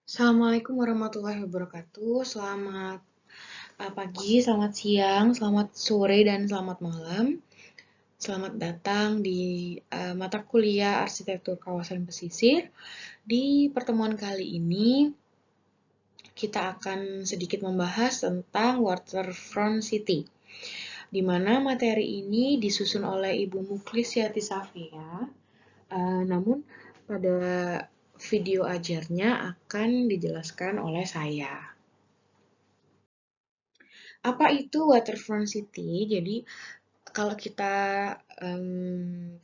Assalamualaikum warahmatullahi wabarakatuh. Selamat pagi, selamat siang, selamat sore, dan selamat malam. Selamat datang di mata kuliah Arsitektur Kawasan Pesisir. Di pertemuan kali ini, kita akan sedikit membahas tentang Waterfront City, di mana materi ini disusun oleh Ibu Muklis Safia. Namun, pada video ajarnya akan dijelaskan oleh saya. Apa itu Waterfront City? Jadi, kalau kita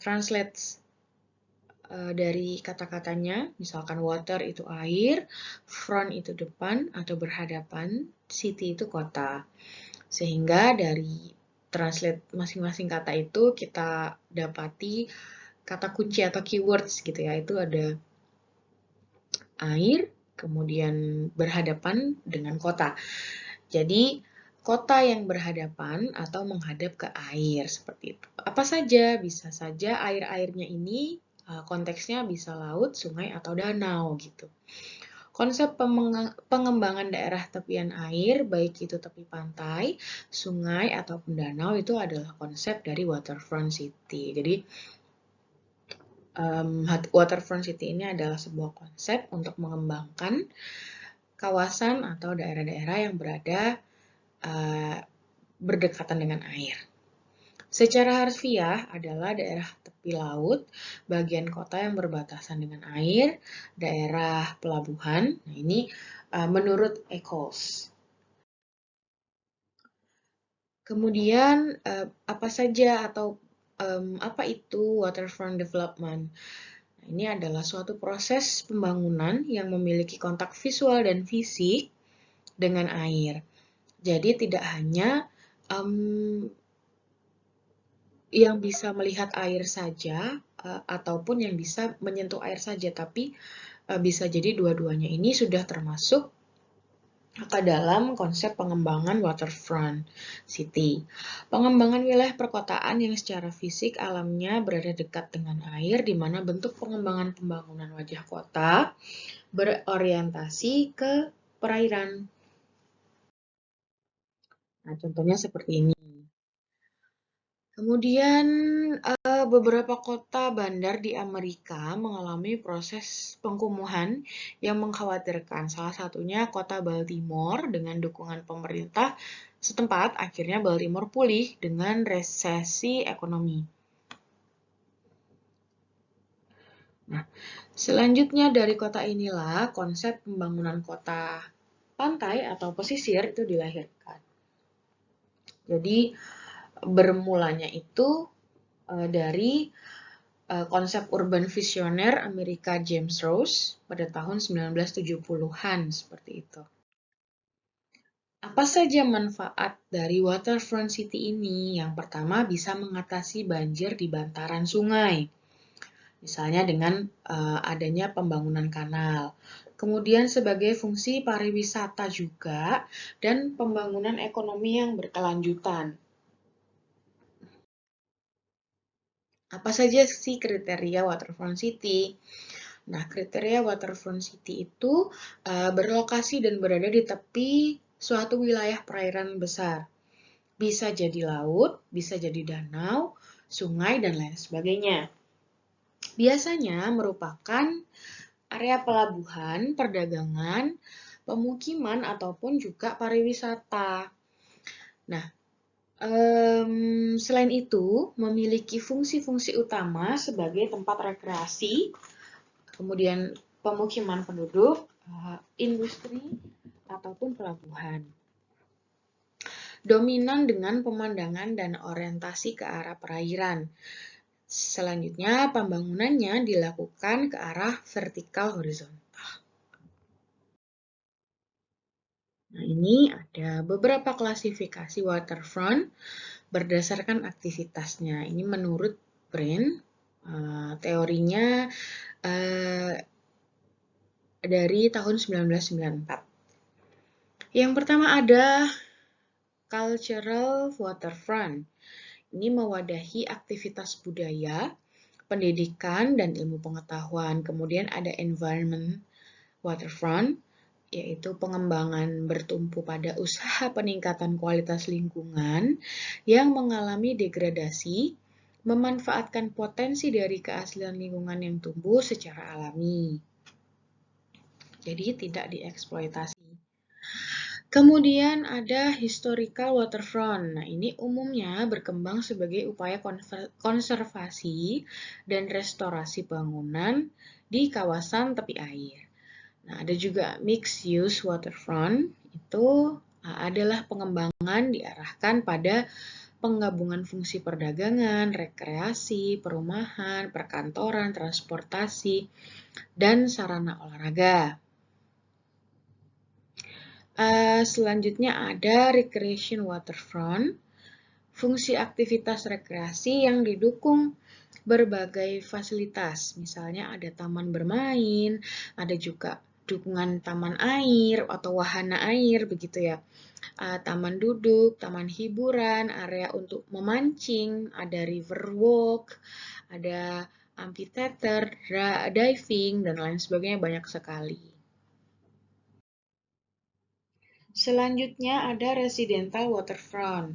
translate dari kata-katanya, misalkan water itu air, front itu depan atau berhadapan, city itu kota. Sehingga dari translate masing-masing kata itu kita dapati kata kunci atau keywords gitu ya, itu ada air, kemudian berhadapan dengan kota. Jadi, kota yang berhadapan atau menghadap ke air, seperti itu. Apa saja? Bisa saja air-airnya ini konteksnya bisa laut, sungai, atau danau gitu. Konsep pengembangan daerah tepian air, baik itu tepi pantai, sungai, ataupun danau, itu adalah konsep dari Waterfront City. Jadi, Waterfront City ini adalah sebuah konsep untuk mengembangkan kawasan atau daerah-daerah yang berada berdekatan dengan air. Secara harfiah adalah daerah tepi laut, bagian kota yang berbatasan dengan air, daerah pelabuhan. Nah, ini menurut Eccles. Kemudian apa saja atau apa itu waterfront development? Nah, ini adalah suatu proses pembangunan yang memiliki kontak visual dan fisik dengan air. Jadi tidak hanya yang bisa melihat air saja ataupun yang bisa menyentuh air saja, tapi bisa jadi dua-duanya ini sudah termasuk ke dalam konsep pengembangan waterfront city. Pengembangan wilayah perkotaan yang secara fisik alamnya berada dekat dengan air, di mana bentuk pengembangan pembangunan wajah kota berorientasi ke perairan. Nah, contohnya seperti ini. Kemudian beberapa kota bandar di Amerika mengalami proses pengkumuhan yang mengkhawatirkan. Salah satunya kota Baltimore dengan dukungan pemerintah setempat, akhirnya Baltimore pulih dengan resesi ekonomi. Nah, selanjutnya dari kota inilah konsep pembangunan kota pantai atau pesisir itu dilahirkan. Jadi, bermulanya itu dari konsep urban visioner Amerika James Ross pada tahun 1970-an, seperti itu. Apa saja manfaat dari waterfront city ini? Yang pertama, bisa mengatasi banjir di bantaran sungai, misalnya dengan adanya pembangunan kanal. Kemudian sebagai fungsi pariwisata juga, dan pembangunan ekonomi yang berkelanjutan. Apa saja sih kriteria waterfront city? Nah, kriteria waterfront city itu berlokasi dan berada di tepi suatu wilayah perairan besar. Bisa jadi laut, bisa jadi danau, sungai, dan lain sebagainya. Biasanya merupakan area pelabuhan, perdagangan, pemukiman, ataupun juga pariwisata. Nah, selain itu, memiliki fungsi-fungsi utama sebagai tempat rekreasi, kemudian pemukiman penduduk, industri, ataupun pelabuhan. Dominan dengan pemandangan dan orientasi ke arah perairan. Selanjutnya, pembangunannya dilakukan ke arah vertikal horizontal. Nah, ini ada beberapa klasifikasi waterfront berdasarkan aktivitasnya. Ini menurut Brand, teorinya dari tahun 1994. Yang pertama ada cultural waterfront. Ini mewadahi aktivitas budaya, pendidikan, dan ilmu pengetahuan. Kemudian ada environment waterfront. yaitu pengembangan bertumpu pada usaha peningkatan kualitas lingkungan yang mengalami degradasi, memanfaatkan potensi dari keaslian lingkungan yang tumbuh secara alami. Jadi tidak dieksploitasi. Kemudian ada historical waterfront. Nah, ini umumnya berkembang sebagai upaya konservasi dan restorasi bangunan di kawasan tepi air. Nah, ada juga mixed use waterfront. Itu adalah pengembangan diarahkan pada penggabungan fungsi perdagangan, rekreasi, perumahan, perkantoran, transportasi, dan sarana olahraga. Selanjutnya ada recreation waterfront, fungsi aktivitas rekreasi yang didukung berbagai fasilitas. Misalnya ada taman bermain, ada juga dukungan taman air atau wahana air begitu ya. Taman duduk, taman hiburan, area untuk memancing, ada river walk, ada amphitheater, diving, dan lain sebagainya banyak sekali. Selanjutnya ada residential waterfront.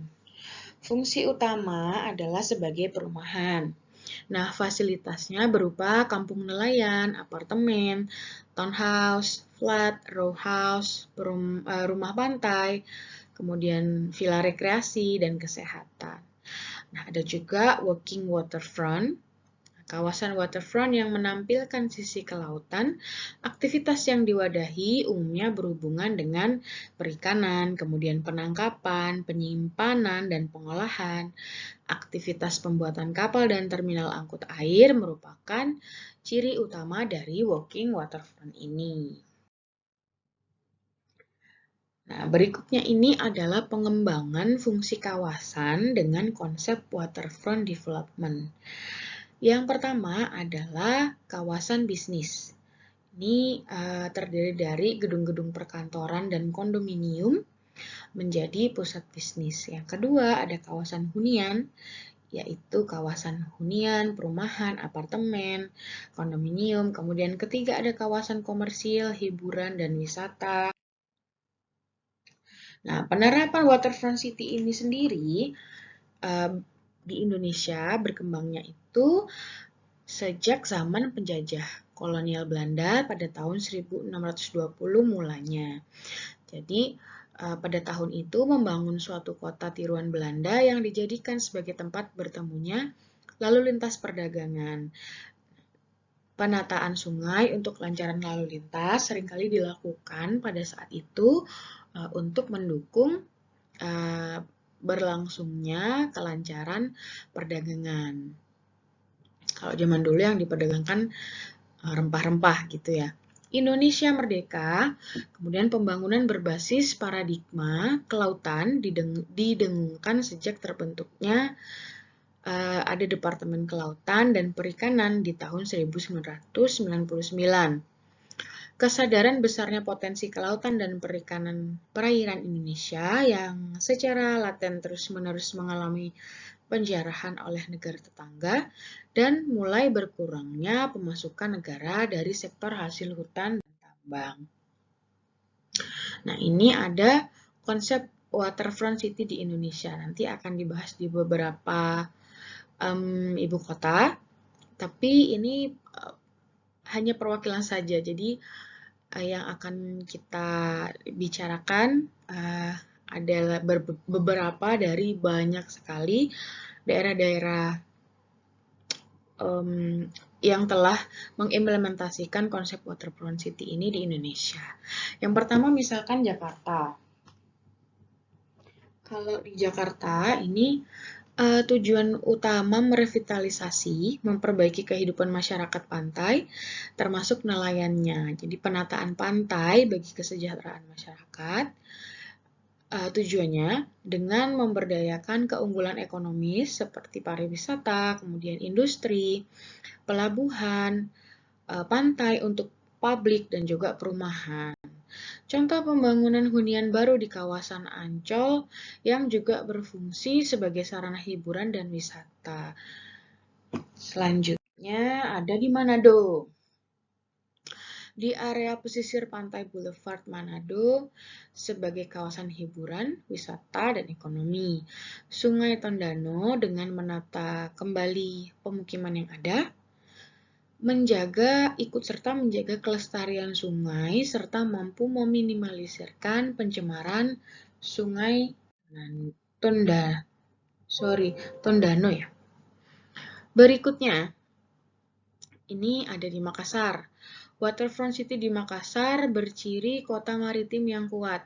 Fungsi utama adalah sebagai perumahan. Nah, fasilitasnya berupa kampung nelayan, apartemen, townhouse, flat, row house, rumah pantai, kemudian villa rekreasi, dan kesehatan. Nah, ada juga walking waterfront. Kawasan waterfront yang menampilkan sisi kelautan, aktivitas yang diwadahi umumnya berhubungan dengan perikanan, kemudian penangkapan, penyimpanan, dan pengolahan. Aktivitas pembuatan kapal dan terminal angkut air merupakan ciri utama dari walking waterfront ini. Nah, berikutnya ini adalah pengembangan fungsi kawasan dengan konsep waterfront development. Yang pertama adalah kawasan bisnis. Ini terdiri dari gedung-gedung perkantoran dan kondominium menjadi pusat bisnis. Yang kedua ada kawasan hunian, yaitu kawasan hunian, perumahan, apartemen, kondominium. Kemudian ketiga ada kawasan komersil, hiburan, dan wisata. Nah, penerapan Waterfront City ini sendiri di Indonesia berkembangnya itu sejak zaman penjajah kolonial Belanda pada tahun 1620 mulanya. Jadi pada tahun itu membangun suatu kota tiruan Belanda yang dijadikan sebagai tempat bertemunya lalu lintas perdagangan. Penataan sungai untuk kelancaran lalu lintas seringkali dilakukan pada saat itu untuk mendukung berlangsungnya kelancaran perdagangan. Kalau zaman dulu yang diperdagangkan rempah-rempah gitu ya. Indonesia merdeka, kemudian pembangunan berbasis paradigma kelautan didengungkan sejak terbentuknya ada Departemen Kelautan dan Perikanan di tahun 1999. Kesadaran besarnya potensi kelautan dan perairan Indonesia yang secara laten terus-menerus mengalami penjarahan oleh negara tetangga dan mulai berkurangnya pemasukan negara dari sektor hasil hutan dan tambang. Nah, ini ada konsep waterfront city di Indonesia. Nanti akan dibahas di beberapa ibu kota, tapi ini hanya perwakilan saja. Jadi yang akan kita bicarakan adalah beberapa dari banyak sekali daerah-daerah yang telah mengimplementasikan konsep waterfront city ini di Indonesia. Yang pertama misalkan Jakarta. Kalau di Jakarta ini tujuan utama merevitalisasi, memperbaiki kehidupan masyarakat pantai, termasuk nelayannya. Jadi penataan pantai bagi kesejahteraan masyarakat, tujuannya dengan memberdayakan keunggulan ekonomis seperti pariwisata, kemudian industri, pelabuhan, pantai untuk publik dan juga perumahan. Contoh pembangunan hunian baru di kawasan Ancol yang juga berfungsi sebagai sarana hiburan dan wisata. Selanjutnya ada di Manado. di area pesisir pantai Boulevard Manado sebagai kawasan hiburan, wisata, dan ekonomi. Sungai Tondano dengan menata kembali pemukiman yang ada, ikut serta menjaga kelestarian sungai, serta mampu meminimalisirkan pencemaran sungai Tondano ya. Berikutnya, ini ada di Makassar. Waterfront City di Makassar berciri kota maritim yang kuat,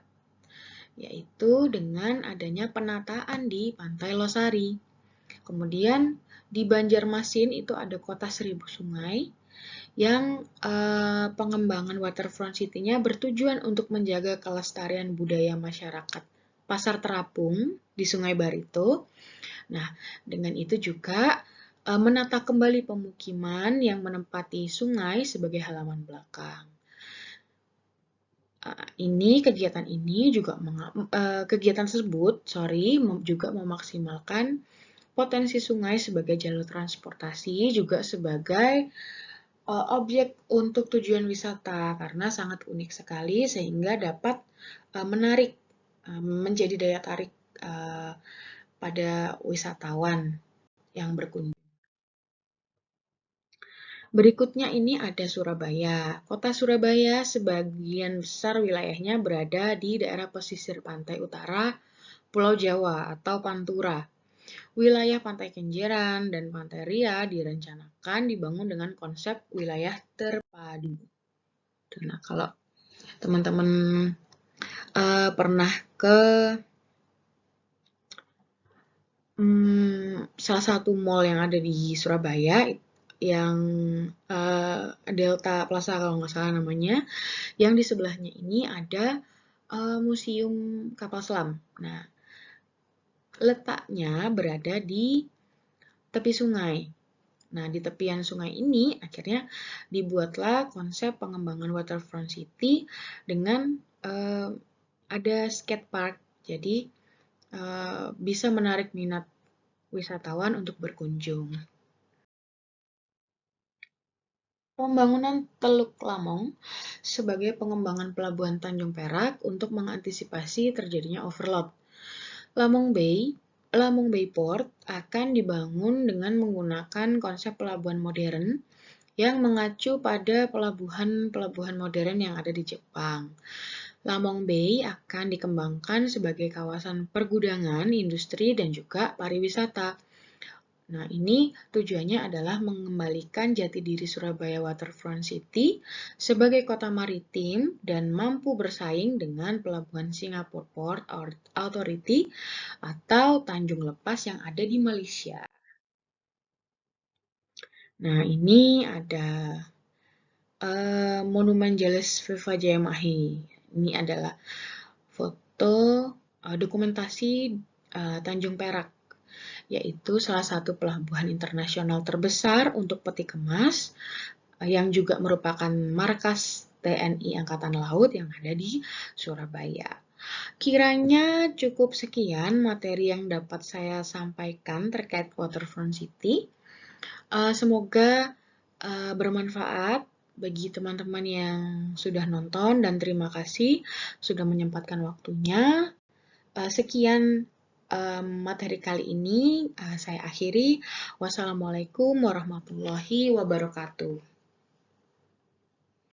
yaitu dengan adanya penataan di Pantai Losari. Kemudian di Banjarmasin itu ada kota seribu sungai yang pengembangan Waterfront City-nya bertujuan untuk menjaga kelestarian budaya masyarakat Pasar Terapung di Sungai Barito. Nah, dengan itu juga menata kembali pemukiman yang menempati sungai sebagai halaman belakang. Kegiatan tersebut juga memaksimalkan potensi sungai sebagai jalur transportasi, juga sebagai objek untuk tujuan wisata karena sangat unik sekali sehingga dapat menarik, menjadi daya tarik pada wisatawan yang berkunjung. Berikutnya ini ada Surabaya. Kota Surabaya sebagian besar wilayahnya berada di daerah pesisir pantai utara Pulau Jawa atau Pantura. Wilayah Pantai Kenjeran dan Pantai Ria direncanakan dibangun dengan konsep wilayah terpadu. Nah, kalau teman-teman pernah ke salah satu mall yang ada di Surabaya, yang Delta Plaza kalau nggak salah namanya, yang di sebelahnya ini ada museum kapal selam. Nah, letaknya berada di tepi sungai. Nah, di tepian sungai ini akhirnya dibuatlah konsep pengembangan Waterfront City dengan ada skate park. Jadi, bisa menarik minat wisatawan untuk berkunjung. Pembangunan Teluk Lamong sebagai pengembangan pelabuhan Tanjung Perak untuk mengantisipasi terjadinya overload. Lamong Bay Port akan dibangun dengan menggunakan konsep pelabuhan modern yang mengacu pada pelabuhan modern yang ada di Jepang. Lamong Bay akan dikembangkan sebagai kawasan pergudangan, industri, dan juga pariwisata. Nah, ini tujuannya adalah mengembalikan jati diri Surabaya Waterfront City sebagai kota maritim dan mampu bersaing dengan pelabuhan Singapore Port Authority atau Tanjung Lepas yang ada di Malaysia. Nah, ini ada Monumen Jales Vivajayamahi. Ini adalah foto dokumentasi Tanjung Perak, yaitu salah satu pelabuhan internasional terbesar untuk peti kemas yang juga merupakan markas TNI Angkatan Laut yang ada di Surabaya. Kiranya cukup sekian materi yang dapat saya sampaikan terkait Waterfront City. Semoga bermanfaat bagi teman-teman yang sudah nonton dan terima kasih sudah menyempatkan waktunya. Sekian materi kali ini saya akhiri. Wassalamualaikum warahmatullahi wabarakatuh.